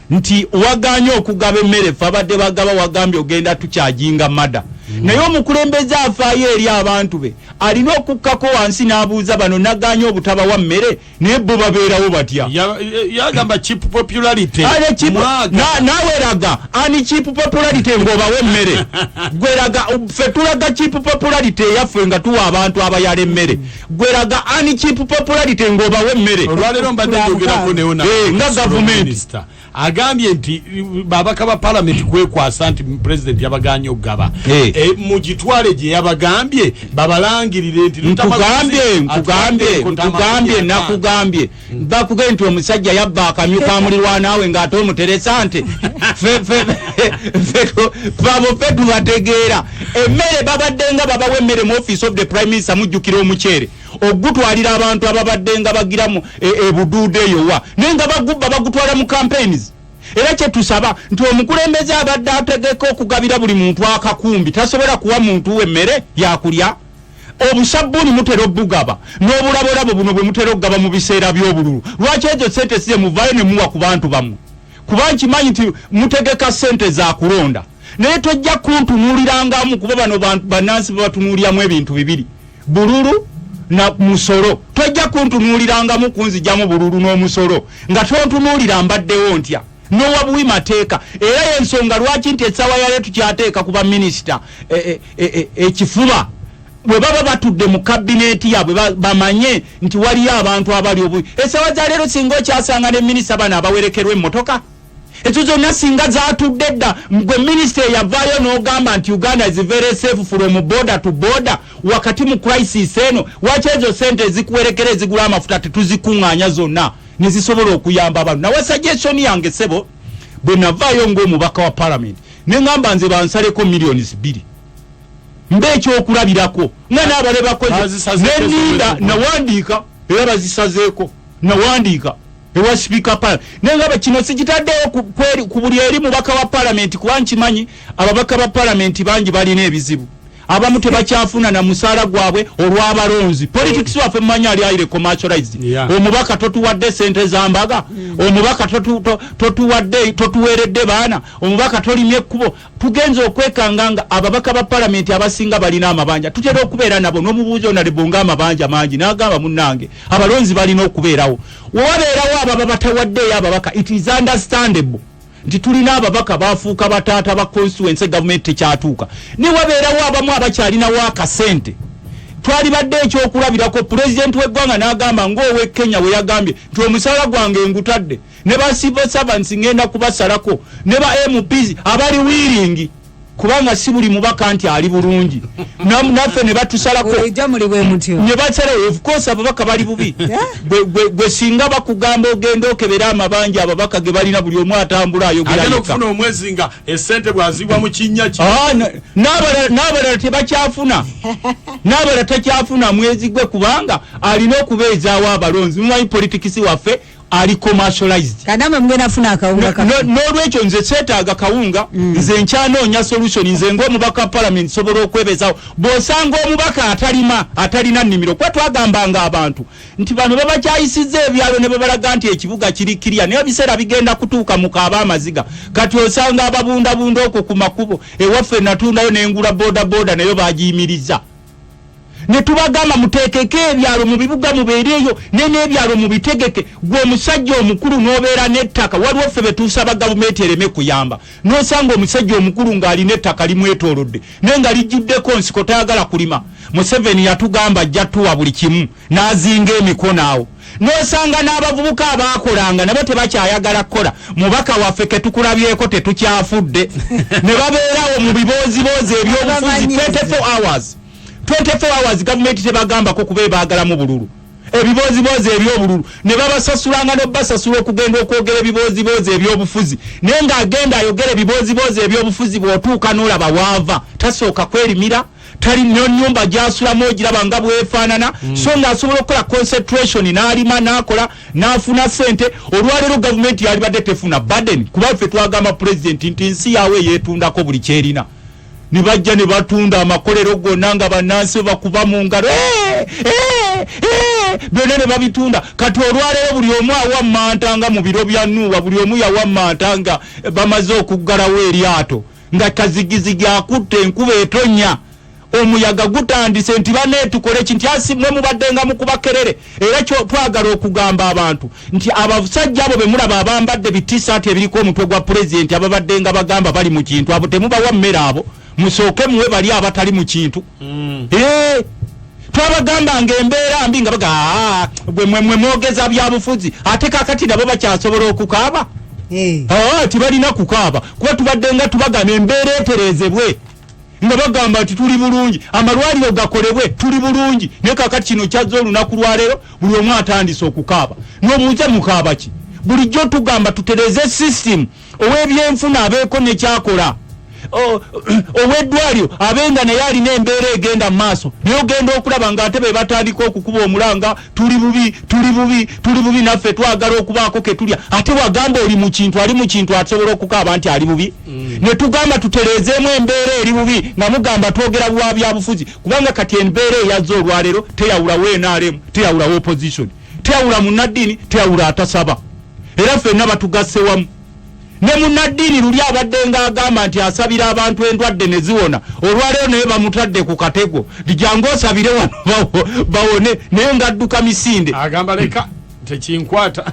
S7: nti waganya okugaba emmere fe abadde bagaba wagambye ogenda tukyajinga mada naye omukulembeze afaayo eri abantu be alina okukkako wansi n'abuuza bano naganya obutaba wa mmere naye bo babeerawo batya
S9: yagamba cheap popularity
S7: naweraga ani cheap popularity ng'obawe emmere gweraga ffe tulaga cheap popularity eyaffe nga tuwa abantu abayala emmere gweraga ani cheap popularity ng'obawe emmere
S9: olwaleero mbadde njogerako
S7: nga gavumenti
S9: agambye nti babaka ba parliament kwekwasa nti president yabaganya okugaba mugitwale gye yabagambye babalangirire nti
S7: nakugambye bakugambye nti omusajja yabba akamyu ka mulirwanaawe ng'ate omuteresa nti babo fe tubategeera emmere babadde nga babawa emmere mu office of the prime minister mujjukira omuceere ogutwalira abantu ababadde nga bagiramu ebuduude eyowa naye nga bagubba bagutwala mu campaigns. Era kye tusaba nti omukulembeze abadde ategeka okugabira buli muntu akakumbi tasobola kuwa muntu w'emmere yakulya obusabbuuni mutera obugaba n'obulabolabo buno bwe mutera okugaba mu biseera by'obululu lwaki ezo sente size muvaayo ne muwa ku bantu bammwe kuba nkimanyi nti mutegeka sente za kulonda naye tojja kuntunuulirangamu kuba bano bannansi babatunuuliramu ebintu bibiri bululu na musolo tojja kuntunuulirangamu kunzijamu bululu n'omusolo nga tontunuulira mbaddewo ntya nowabuwi mateeka era y'ensonga lwaki nti essaawa yale tukyateeka kuba minisita ekifuba bwe baba batudde mu kabineeti yaabwe bamanye nti waliyo abantu abali obuwi essaawa za leero singa okyasanga ne minisita bano abawerekerwa emmotoka ezo zonna singa zatudde dda gwe minisita eyavaayo n'ogamba nti Uganda is very safe from border to border wakati mu crisis eno waki ezo sente ezikuwerekera ezigula amafuta tetuzikuŋŋaanya zonna nezisobola okuyamba abantu nawe suggestion yange sebo bwe navaayo ng'omubaka wa parliament neŋŋamba nze bansaleko millions 2 mbe ekyokulabirako nga n'abale bakoze neninda nawandiika era bazisazeeko nawandiika ewa speaker parliament neŋŋamba kino sikitaddewo ku buli eri mubaka wa parliament kuba nkimanyi ababaka ba parliament bangi balina ebizibu abamu tebakyafuna na musaala gwabwe olw'abalonzi politics waffe mumanyi ali aire commercialized omubaka totuwadde sente zambaga omubaka totuweeredde baana omubaka tolimye ekkubo tugenze okwekanga nga ababaka ba parliament abasinga balina amabanja tutera okubeera nabo n'omubuuzi onalebo ng'amabanja mangi n'agamba munnange abalonzi balina okubeerawo wabeerawo ababa batawaddeeyo ababaka it is understandable nti tulina ababaka bafuuka bataata ba constituency government tekyatuuka ne wabeerawo abamu abakyalinawo akasente twali badde ekyokulabirako president w'eggwanga n'agamba ng'owe Kenya we yagambye nti omusaala gwange ngutadde ne ba civil servants ngenda kubasalako ne ba MPs abali wiiringi kubanga si buli mubaka nti ali bulungi naffe ne batusalako ne batsala of course ababaka bali bubi gwe singa bakugamba ogenda okebera amabanja ababaka ge balina buli omu atambula ayogera
S9: agenda okufuna omwezi nga essente bwazibwa mu kinnya
S7: n'abalala tebakyafuna n'abalala takyafuna mwezi gwe kubanga alina okubeezaawo abalonzi mumanyi politikisi waffe ali commercialized
S8: kanama mgena funa kawunga
S7: n'olwekyo nze seetaaga kawunga nze nkyanoonya solution nze ng'omubaka parliament sobola okwebezawo bw'osanga omubaka atalina nnimiro kuba twagambanga abantu nti bano babakyayisizza ebyalo ne babalaga nti ekibuga kiri kirya naye ebiseera bigenda kutuuka mu kaaba amaziga kati osanga ababundabunda okwo ku makubo ewaffe natundayo n'engula bodaboda nayo bagiyimiriza ne tubagamba muteekeke ebyalo mu bibuga mubeereeyo n'ebyalo mu bitegeke gwe omusajja omukulu n'obeera n'ettaka waliwo ffe betuusaba gavumenti ereme kuyamba n'osanga omusajja omukulu ng'alina ettaka limwetoolodde naye nga lijjuddeko nsiko tayagala kulima Museveni yatugamba ajja tuwa buli kimu n'azinga emikono awo n'osanga n'abavubuka abaakolanga nabo tebakyayagala kukola mubaka waffe ke tukulabyeko tetukyafudde ne babeerawo mu biboozibozi ebyobufuzi 24 hours government tebagambako kuba baagalamu bululu ebibozibozi ebyobululu ne babasasulanga n'obbasasula okugenda okwogera ebibozibozi ebyobufuzi naye ng'agenda ayogera ebibozibozi ebyobufuzi bw'otuuka n'olaba waava tasooka kwerimira tali nnyumba gy'asulamu ogiraba nga bwefaanana so ng'asobola okukola concentration n'alima n'akola n'afuna ssente olwaleero gavumenti yalibadde tefuna baden kuba ffe twagamba pulezidenti nti nsi yawe yeetundako buli kyerina ne bajja ne batunda amakolero gonna nga bannansi bakuba mu ngalo byonna ne babitunda kati olwaleero buli omu awammantanga mu biro bya Nuuwa buli omu yawammantanga bamaze okuggalawo eryato nga kazigizigi akutte enkuba etonya omuyaga gutandise nti banetukole kinti asimwe mubaddenga mukubakerere era kyo twagala okugamba abantu nti abasajja abo bemulaba abambadde bitisaati ebiriko omutwe gwa pulezidenti ababaddenga bagamba bali mu kintu abo temubawa mmere abo musooke muwe bali abatali mu kintu twabagambanga embeera mbi nga baga gwe mwe mwogeza byabufuzi ate kakati nabo bakyasobola okukaaba tibalina kukaaba kuba tubaddenga tubagamba embeera eterezebwe nga bagamba nti tuli bulungi amalwaliro gakolebwe tuli bulungi naye kakati kino kyazza olunaku lwaleero buli omu atandise okukaaba n'omuze mukaaba ki bulijjo tugamba tutereze system ow'ebyenfuna abeeko nekyakola oweddwaliro abenga naye alina embeera egenda mu maaso naye ogenda okulaba ng'ate be batandika okukuba omulanga tuli bubi naffe twagala okubaako ke tulya ate wagamba oli mu kintu ali mu kintu asobola okukaaba nti ali bubi ne tugamba tutereezeemu embeera eri bubi nga mugamba twogera bwa byabufuzi kubanga kati embeera eyazza olwaleero teyawula NRM teyawula opposition teyawula munnaddiini teyawula atasaba era ffenna batugasse wamu ne munnaddiini luli abaddenga agamba nti asabira abantu endwadde ne ziwona olwaleero naye bamutadde ku katego lijangu osabire wano bawone naye ng'adduka misinde
S9: agamba leka tekinkwata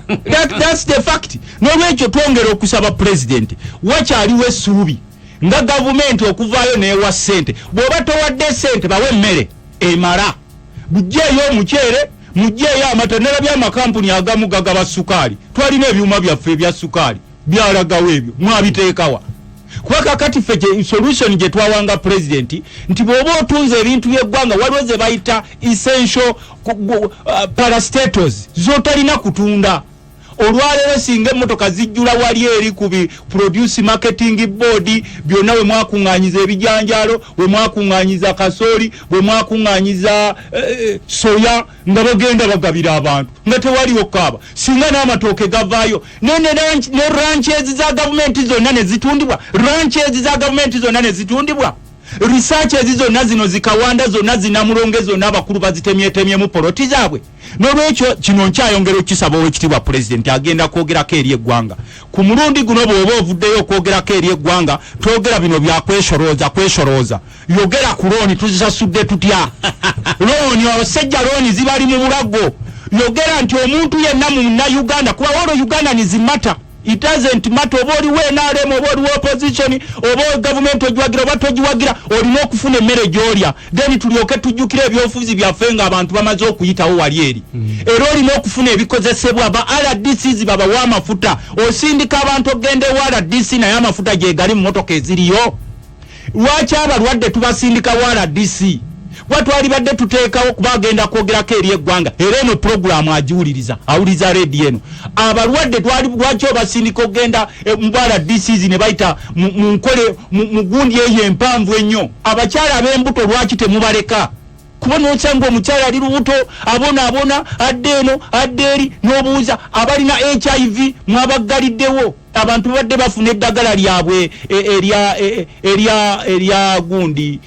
S7: that's the fact n'olwekyo twongera okusaba pulezidenti wakyaliwo essuubi nga gavumenti okuvaayo neewa ssente bw'oba towadde ssente bawe emmere emala bujjeeyo omuceere mujjeeyo amata nerabya amakampuni agamu gagaba sukaali twalina ebyuma byaffe ebya sukaali byalagawo ebyo mwabiteekawa kuba kakati ffe solution gye twawanga pulezidenti nti bw'oba otunze ebintu by'eggwanga waliwo ze bayita essential parastatos z'otalina kutunda olwaleero singa emmotoka zijjula wali eri ku produce marketing board byonna we mwakuŋŋaanyiza ebijanjaalo we mwakuŋŋaanyiza kasooli we mwakuŋŋaanyiza soya nga bagenda bagabira abantu nga tewaliwo kaaba singa n'amatooke gavaayo ne ranches za gavumenti zonna ne zitundibwa researches zonna zino zikawanda zonna zinamulonge zonna abakulu bazitemyetemyemu poloti zaabwe n'olwekyo kino nkyayongera okisaba owekitiibwa pulezidenti agenda kwogerako eri eggwanga ku mulundi guno bw'oba ovuddeyo okwogerako eri eggwanga twogera bino byakwesholooza yogera ku looni tuzisasudde tutya looni abasajja looni zibali mu bulago yogera nti omuntu yenna mu Uganda kuba wano Uganda nizimata it doesn't matter oba oliwo NRM oba oliwo opposition oba gavumenti ogiwagira oba togiwagira olina okufuna emmere gy'olya then tulyoke tujjukire ebyobufuzi byaffe ng'abantu bamaze okuyitawo wali eri era olina okufuna ebikozesebwa ba RDCs babawa amafuta osindika abantu ogende wa RDC naye amafuta gye gali mu motoka eziriyo lwaki abalwadde tubasindika RDC watwali badde tuteekawo kubagenda kwogerako eri eggwanga era eno programu agiwuliriza awuliriza redio eno abalwadde twali lwaki obasindika ogenda mu RDCs ne bayita mu gundi eyo empanvu ennyo abakyala ab'embuto lwaki temubaleka kubona osanga omukyala ali lubuto abona adde eno adde eri n'obuuza abalina HIV mwabagaliddewo abantu badde bafuna eddagala lyabwe erya gundi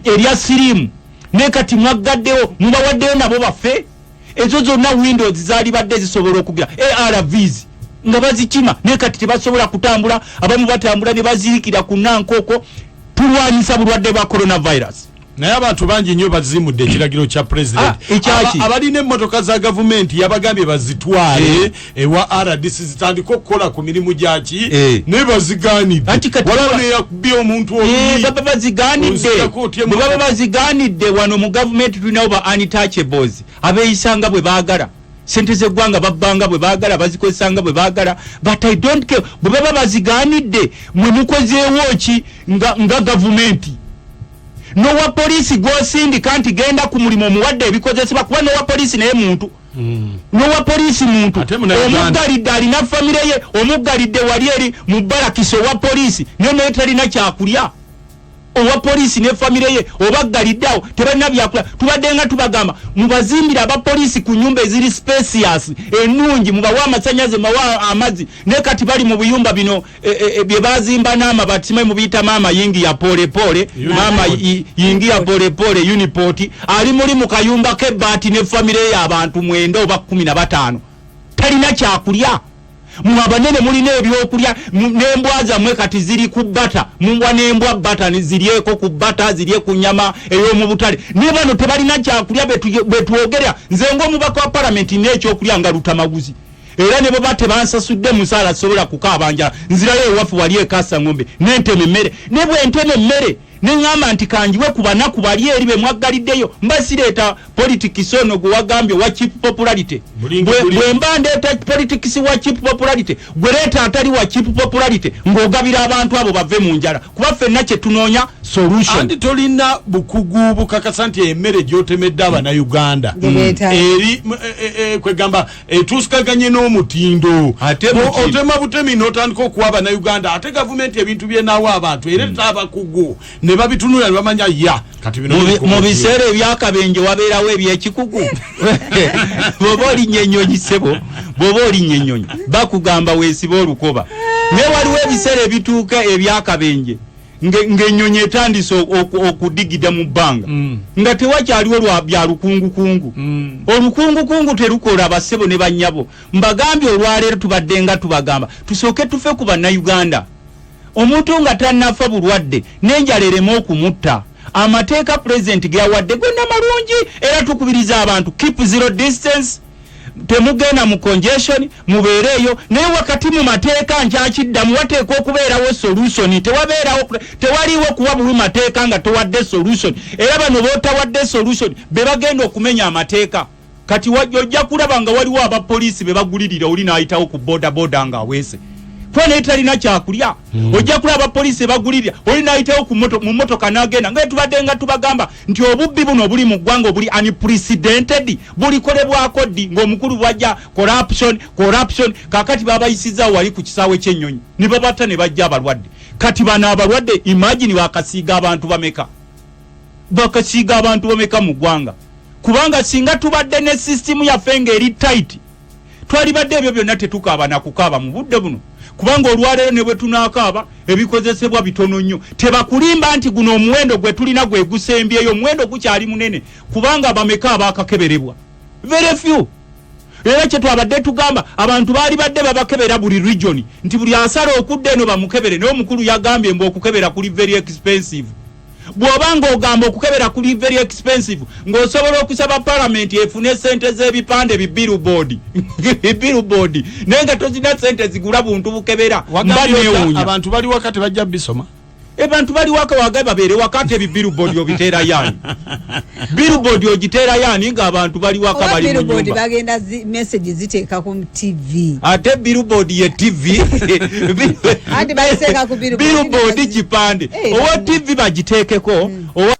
S7: erya sirimu ne kati mwagaddewo mubawaddeyo nabo baffe ezo zonna windows zaali badde zisobola okugira ARVs nga bazikima ne kati tebasobola kutambula abamu batambula ne bazirikira ku nankoko tulwanyisa bulwadde bwa coronavirus
S9: naye abantu bangi nnyo bazimudde ekiragiro kya president abalina emmotoka za gavumenti yabagambye bazitwale ewa RDC zitandika okukola ku mirimu gyaki naye bazigaanidde walawo neyakubye omuntu
S7: baba bazigaanidde wano mu gavumenti tulinawo ba untouchables abeeyisanga bwe baagala sente z'eggwanga babbanga bwe baagala bazikozesanga bwe baagala but I don't care bwe baba bazigaanidde mwe mukozeewo ki nga gavumenti nowa polisi gwosindika nti genda ku mulimu omuwadde ebikozesebwa kuba nowa polisi naye muntu nowa polisi muntu omuggalidde alina famire ye omuggalidde wali eri mu barakiso owa polisi naye talina kyakulya owa polisi ne famire ye obaggaliddeawo tebalina byakulya tubadde nga tubagamba mubazimbira abapolisi ku nyumba eziri spacious ennungi mubawa amasanyaze mawa amazzi ne kati bali mu buyumba bino bye bazimba n'amabati simanyi mubiyita maama yingi ya pole maama yingi ya pole uniport ali muli mu kayumba k'ebbaati ne famire ye abantu 9 oba 15 talina kyakulya mwabanene mulina ebyokulya n'embwa zammwe kati ziri ku bata mumbwa n'embwa bata zirieko ku bata zirye ku nyama ey'omu butale ne bano tebalina kyakulya betwogerera nze ng'omubaka wa palamenti n'ekyokulya nga lutamaguzi era ne baba tebansasudde musaala sobola kukaabanja nzirayo ewaffe wali ekasa ng'ombe n'entema emmere ne bwe ntema emmere neŋŋamba nti kanjiwe ku banaku bali eri be mwaggaliddeyo mba sireeta politics ono gwe wagambye wa cheap popularity bwe mba ndeeta politics wa cheap popularity gwe leeta atali wa cheap popularity ng'ogabira abantu abo bave mu njala kuba ffenna kye tunoonya solution
S9: andi tolina bukugu bukakasa nti emmere gy'otemedde abannayuganda eri kwegamba etuusikaganye n'omutindo otema butemi n'otandika okuwa abannayuganda ate gavumenti ebintu byenaawa abantu ereeta abakugu ne babitunula bamanya ya kati bino
S7: mu biseera ebyakabenje wabeerawo ebyekikugu bwoba olinnye ennyonyi sebo bwoba olinnye ennyonyi bakugamba weesiba olukoba naye waliwo ebiseera ebituuka ebyakabenje ng'ennyonyi etandise okudigida mu bbanga nga tewakyaliwo lwa bya lukungukungu olukungukungu terukola abasebo ne bannyabo mbagambye olwaleero tubadde nga tubagamba tusooke tufe ku bannayuganda omuntu nga tannafa bulwadde n'enjala ereme okumutta amateeka pulezidenti ge yawadde gonna malungi era tukubiriza abantu keep zero distance temugenda mu congestion mubeereeyo naye wakati mu mateeka nkyakiddamu wateeka okubeerawo solution tewaliwo kuwa buli mateeka nga towadde solution era bano bootawadde solution be bagenda okumenya amateeka kati ojja kulaba nga waliwo abapoliisi be bagulirira oli n'ayitawo ku bodaboda nga aweese fone etalina kyakulya ojja kulaba abapoliisi bagulirira oli n'ayitawo mu motoka n'agenda nga tubadde nga tubagamba nti obubbi buno obuli mu ggwanga obuli unprecedented bulikolebwako ddi ng'omukulu bwajja corruption kakati babayisizaawo wali ku kisaawe ky'ennyonyi ne babatta ne bajja abalwadde kati bano abalwadde imagine bakasiiga abantu bameka mu ggwanga kubanga singa tubadde ne system yaffe ng'eri tight twalibadde ebyo byonna tetukaaba nakukaaba mu budde buno kubanga olwaleero ne bwe tunaakaaba ebikozesebwa bitono nnyo tebakulimba nti guno omuwendo gwe tulina gwe gusembyeyo omuwendo gukyali munene kubanga bameka abaakakeberebwa very few era kye twabadde tugamba abantu baali badde babakebera buli region nti buli asala okudde eno bamukebere naye omukulu yagambye mbu okukebera kuli very expensive bw'obanga ogamba okukebera kuli very expensive ng'osobola okusaba parliament efune sente z'ebipande billboard naye nga tozina sente zigula buntu bukebera
S9: abantu bali wakati bajja bisoma
S7: Abantu bali waka wagaye babere wakate billboard obitera yani. Billboard ogitera yani nga abantu bali waka bali mu nyumba.
S8: Billboard bagenda message ziteeka ku TV.
S7: Ate billboard ye TV.
S8: Andi bayiseka ku
S7: billboard kipande. Owa TV bagiteekeko. Owa